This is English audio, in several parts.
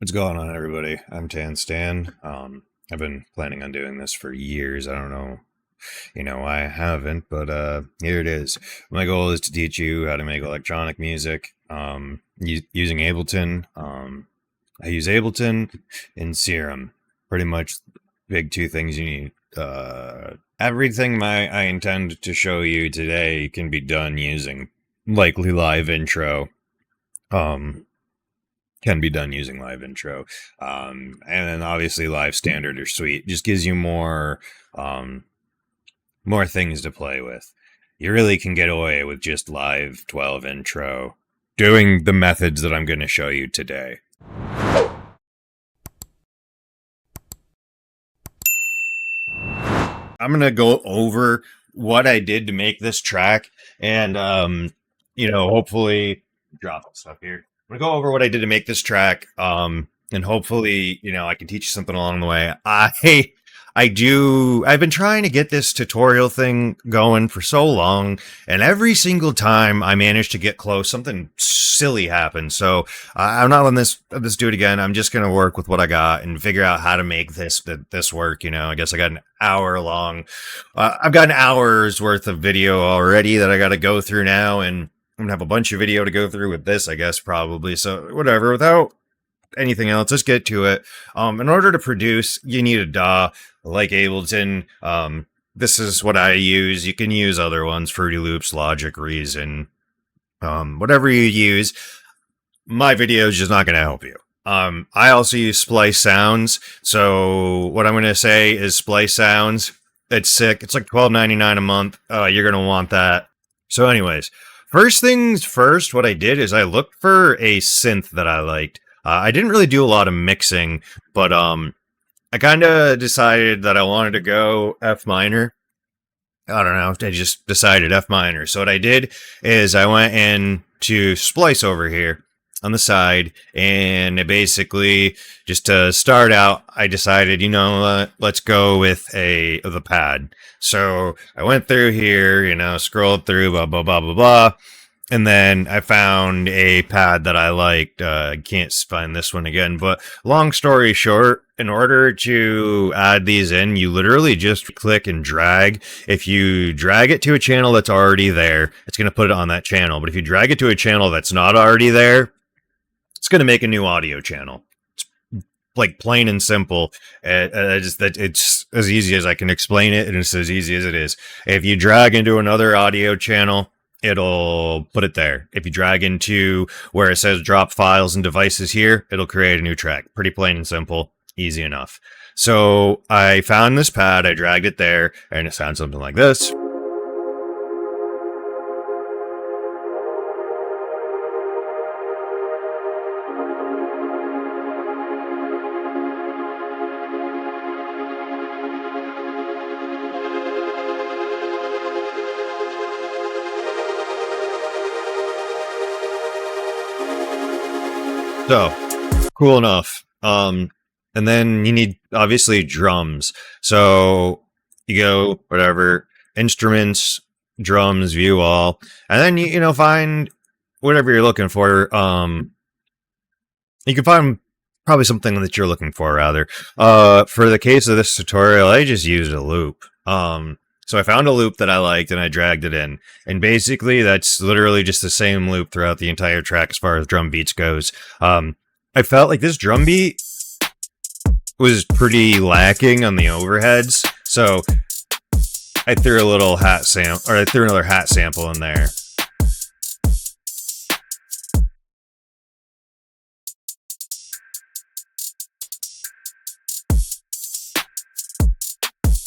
What's going on, everybody? I'm Tan Stan. I've been planning on doing this for years. I don't know, why I haven't, but here it is. My goal is to teach you how to make electronic music using Ableton. I use Ableton and Serum. Pretty much big two things you need. Everything I intend to show you today can be done using likely live intro. Can be done using live intro, and then obviously live standard or suite just gives you more things to play with. You really can get away with just live 12 intro doing the methods that I'm going to show you today. I'm going to go over what I did to make this track, and hopefully drop stuff here. I'm gonna go over what I did to make this track, and hopefully, I can teach you something along the way. I've been trying to get this tutorial thing going for so long, and every single time I manage to get close, something silly happens. So I'm not letting this do it again. I'm just gonna work with what I got and figure out how to make this work. I guess I got an hour long. I've got an hour's worth of video already that I got to go through now, and I'm gonna have a bunch of video to go through with this, I guess, probably. So whatever, without anything else, let's get to it. In order to produce, you need a DAW like Ableton. This is what I use. You can use other ones, Fruity Loops, Logic, Reason, whatever you use. My video is just not gonna help you. I also use Splice Sounds. So what I'm gonna say is Splice Sounds. It's sick. It's like $12.99 a month. You're gonna want that. So anyways, first things first, what I did is I looked for a synth that I liked. I didn't really do a lot of mixing, but I kind of decided that I wanted to go F minor. I don't know. I just decided F minor. So what I did is I went in to Splice over here on the side, and basically, just to start out, I decided, let's go with the pad. So I went through here, scrolled through, blah blah blah blah blah, and then I found a pad that I liked. I can't find this one again, but long story short, in order to add these in, you literally just click and drag. If you drag it to a channel that's already there, it's going to put it on that channel. But if you drag it to a channel that's not already there, it's going to make a new audio channel. It's like plain and simple. It's as easy as I can explain it, and it's as easy as it is. If you drag into another audio channel, it'll put it there. If you drag into where it says drop files and devices here, it'll create a new track. Pretty plain and simple, easy enough. So I found this pad, I dragged it there, and it sounds something like this. So, cool enough. And then you need, obviously, drums. So, you go, whatever, instruments, drums, view all, and then, find whatever you're looking for. You can find probably something that you're looking for, rather. For the case of this tutorial, I just used a loop. So I found a loop that I liked and I dragged it in. And basically that's literally just the same loop throughout the entire track as far as drum beats goes. I felt like this drum beat was pretty lacking on the overheads. So I threw a little hat sample, or I threw another hat sample in there.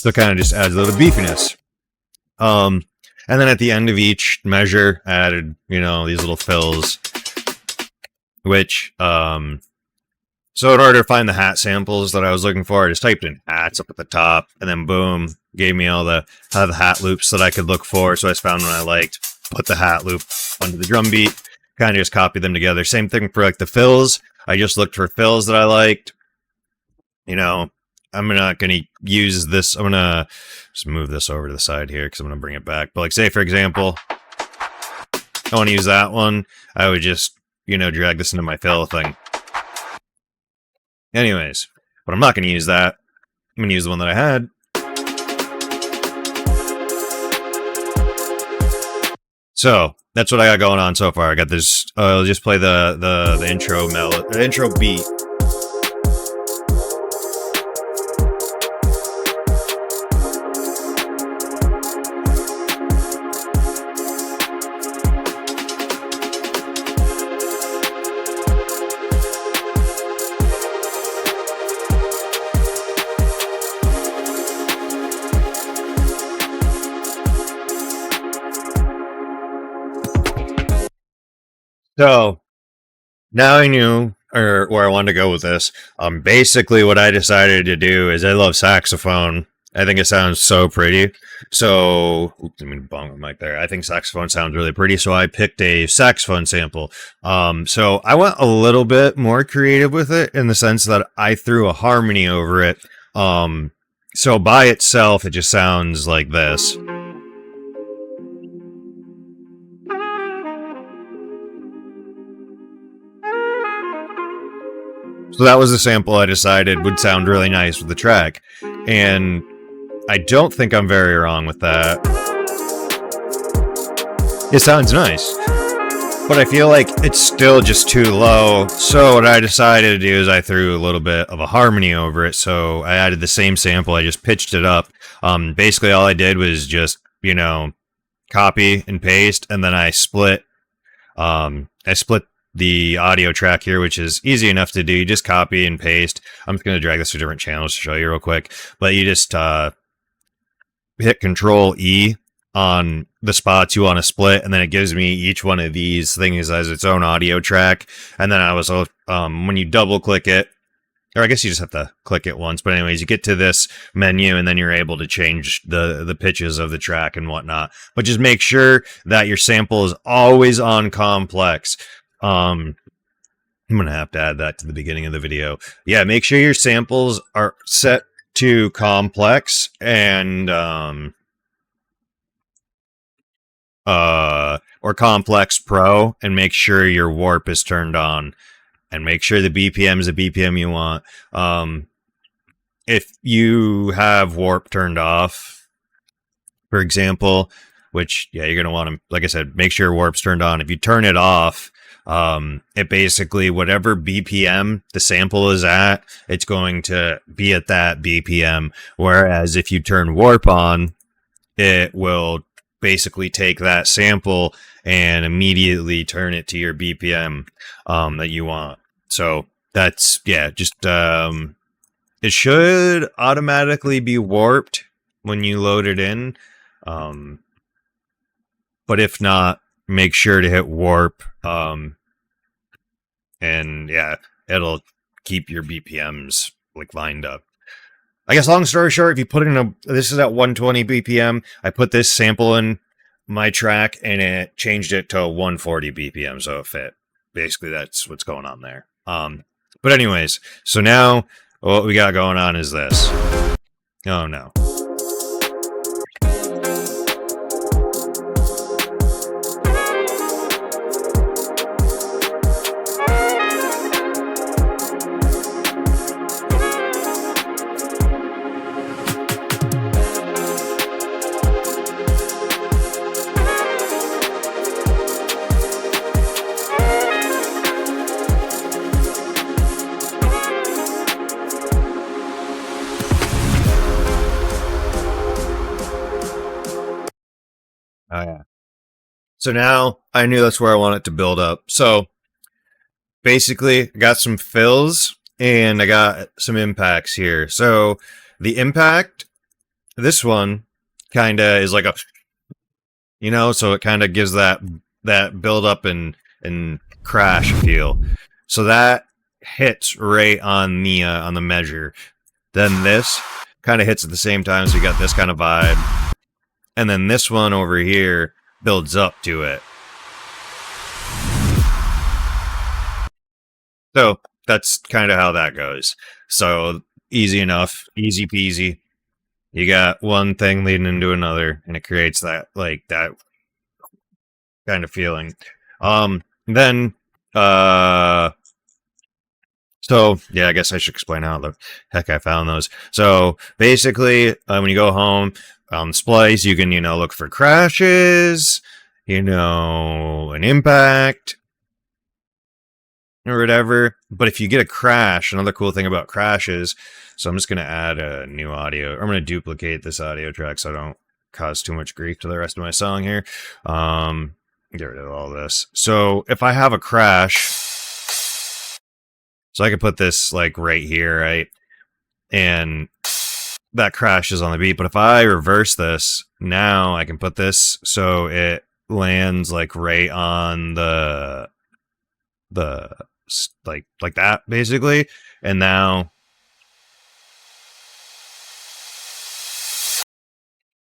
So it kind of just adds a little beefiness. And then at the end of each measure, I added, these little fills, which, so in order to find the hat samples that I was looking for, I just typed in hats up at the top, and then boom, gave me all the hat loops that I could look for. So I just found one I liked, put the hat loop onto the drum beat, kind of just copied them together. Same thing for like the fills. I just looked for fills that I liked. I'm not going to use this. I'm going to just move this over to the side here because I'm going to bring it back. But like, say, for example, I want to use that one. I would just, drag this into my fill thing. Anyways, but I'm not going to use that. I'm going to use the one that I had. So that's what I got going on so far. I got this. I'll just play the intro the intro beat. So now I knew or where I wanted to go with this. Basically, what I decided to do is I love saxophone. I think it sounds so pretty. So, let me bong my mic there. I think saxophone sounds really pretty. So I picked a saxophone sample. So I went a little bit more creative with it in the sense that I threw a harmony over it. So by itself, it just sounds like this. So that was the sample I decided would sound really nice with the track. And I don't think I'm very wrong with that. It sounds nice, but I feel like it's still just too low. So what I decided to do is I threw a little bit of a harmony over it. So I added the same sample. I just pitched it up. Basically all I did was just, copy and paste. And then I split the audio track here, which is easy enough to do. You just copy and paste. I'm just going to drag this to different channels to show you real quick. But you just hit Control E on the spots you want to split, and then it gives me each one of these things as its own audio track. And then I was when you double click it, or I guess you just have to click it once, but anyways, you get to this menu and then you're able to change the pitches of the track and whatnot. But just make sure that your sample is always on complex. I'm gonna have to add that to the beginning of the video. Yeah, make sure your samples are set to complex and or complex pro, and make sure your warp is turned on, and make sure the BPM is the BPM you want. If you have warp turned off, for example, which you're gonna want to, like I said, make sure warp's turned on. If you turn it off, it basically, whatever BPM the sample is at, it's going to be at that BPM. Whereas if you turn warp on, it will basically take that sample and immediately turn it to your BPM that you want. So that's, just it should automatically be warped when you load it in. But if not, make sure to hit warp. And it'll keep your BPMs lined up. I guess long story short, if you put in this is at 120 BPM, I put this sample in my track and it changed it to 140 BPM, so it fit. Basically, that's what's going on there. But anyways, so now what we got going on is this. Oh no. Oh yeah. So now I knew that's where I want it to build up. So basically, I got some fills and I got some impacts here. So the impact, this one kind of is like a, so it kind of gives that build up and crash feel. So that hits right on the measure. Then this kind of hits at the same time, so you got this kind of vibe. And then this one over here builds up to it. So that's kind of how that goes. So easy enough, easy peasy. You got one thing leading into another, and it creates that that kind of feeling. Then so So, yeah, I guess I should explain how the heck I found those. So, basically, when you go home on Splice, you can, look for crashes, an impact, or whatever. But if you get a crash, another cool thing about crashes, so I'm just going to add a new audio. I'm going to duplicate this audio track so I don't cause too much grief to the rest of my song here. Get rid of all this. So if I have a crash, so I can put this like right here, right? And that crash is on the beat. But if I reverse this, now I can put this so it lands like right on the like that basically. And now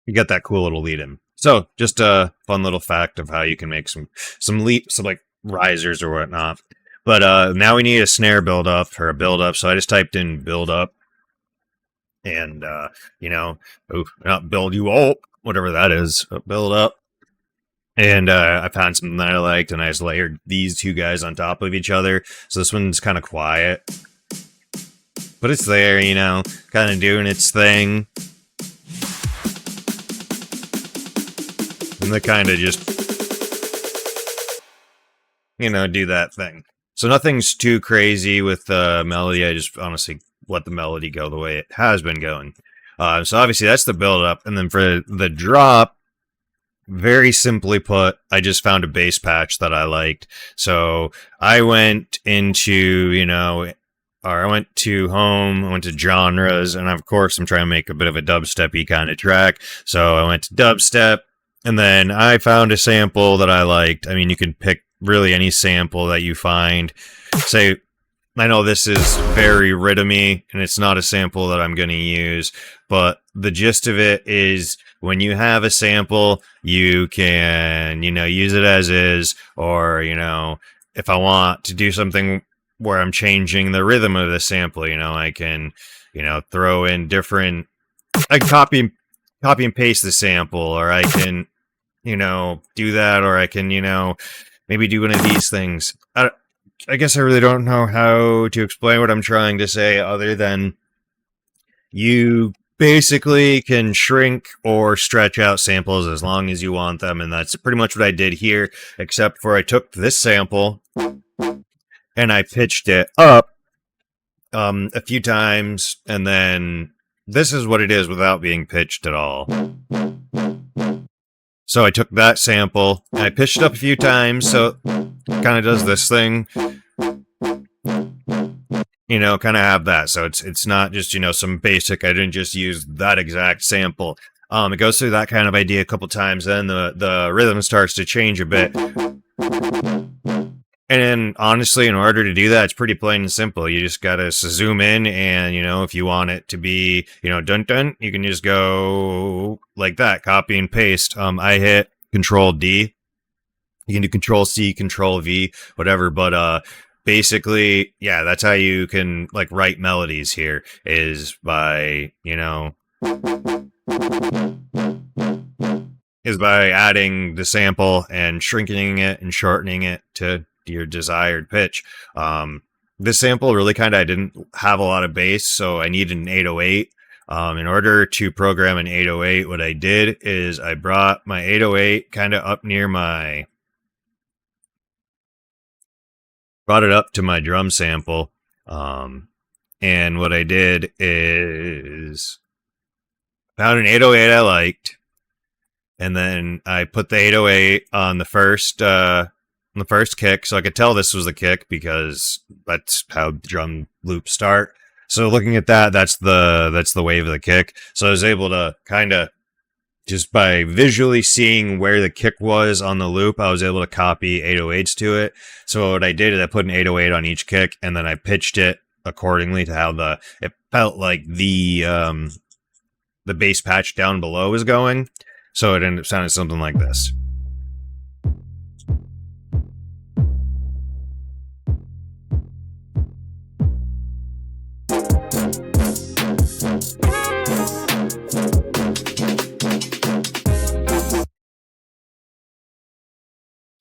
you get that cool little lead in. So just a fun little fact of how you can make some like risers or whatnot. But now we need a snare build up or a build up. So I just typed in build up, and not build you up, whatever that is, build up. And I found something that I liked, and I just layered these two guys on top of each other. So this one's kind of quiet, but it's there, kind of doing its thing. And they kind of just, do that thing. So nothing's too crazy with the melody. I just honestly let the melody go the way it has been going. So obviously that's the build up. And then for the drop, very simply put, I just found a bass patch that I liked. So I went into, or I went to home, I went to genres, and of course I'm trying to make a bit of a dubstep-y kind of track. So I went to dubstep, and then I found a sample that I liked. I mean, you can pick really any sample that you find. Say, I know this is very rhythmy, and it's not a sample that I'm going to use, but the gist of it is when you have a sample, you can, use it as is, or, if I want to do something where I'm changing the rhythm of the sample, I can, throw in different, I can copy and paste the sample, or I can, do that, or I can, maybe do one of these things. I guess I really don't know how to explain what I'm trying to say other than you basically can shrink or stretch out samples as long as you want them, and that's pretty much what I did here, except for I took this sample and I pitched it up a few times, and then this is what it is without being pitched at all. So I took that sample and I pitched it up a few times, so it kind of does this thing, kind of have that. So it's not just, some basic, I didn't just use that exact sample. It goes through that kind of idea a couple times, then the rhythm starts to change a bit. And then, honestly, in order to do that, it's pretty plain and simple. You just gotta zoom in, and, if you want it to be, dun-dun, you can just go like that, copy and paste. I hit Control-D. You can do Control-C, Control-V, whatever, but, basically, yeah, that's how you can, like, write melodies here, is by, adding the sample and shrinking it and shortening it to your desired pitch. This sample really I didn't have a lot of bass, so I needed an 808. In order to program an 808, what I did is I brought my 808 kind of up near brought it up to my drum sample. And what I did is found an 808 I liked, and then I put the 808 on the first kick, so I could tell this was the kick because that's how drum loops start. So looking at that, that's the wave of the kick. So I was able to kind of, just by visually seeing where the kick was on the loop, I was able to copy 808s to it. So what I did is I put an 808 on each kick, and then I pitched it accordingly to how it felt like the bass patch down below was going. So it ended up sounding something like this.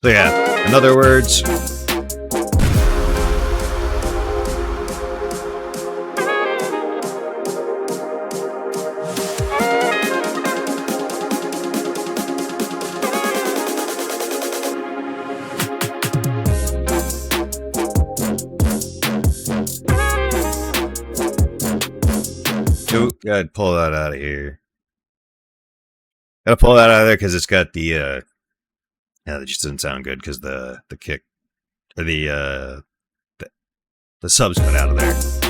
So yeah, in other words, Gotta pull that out of here. Gotta pull that out of there because it's got the yeah, that just doesn't sound good because the kick or the sub's cut out of there.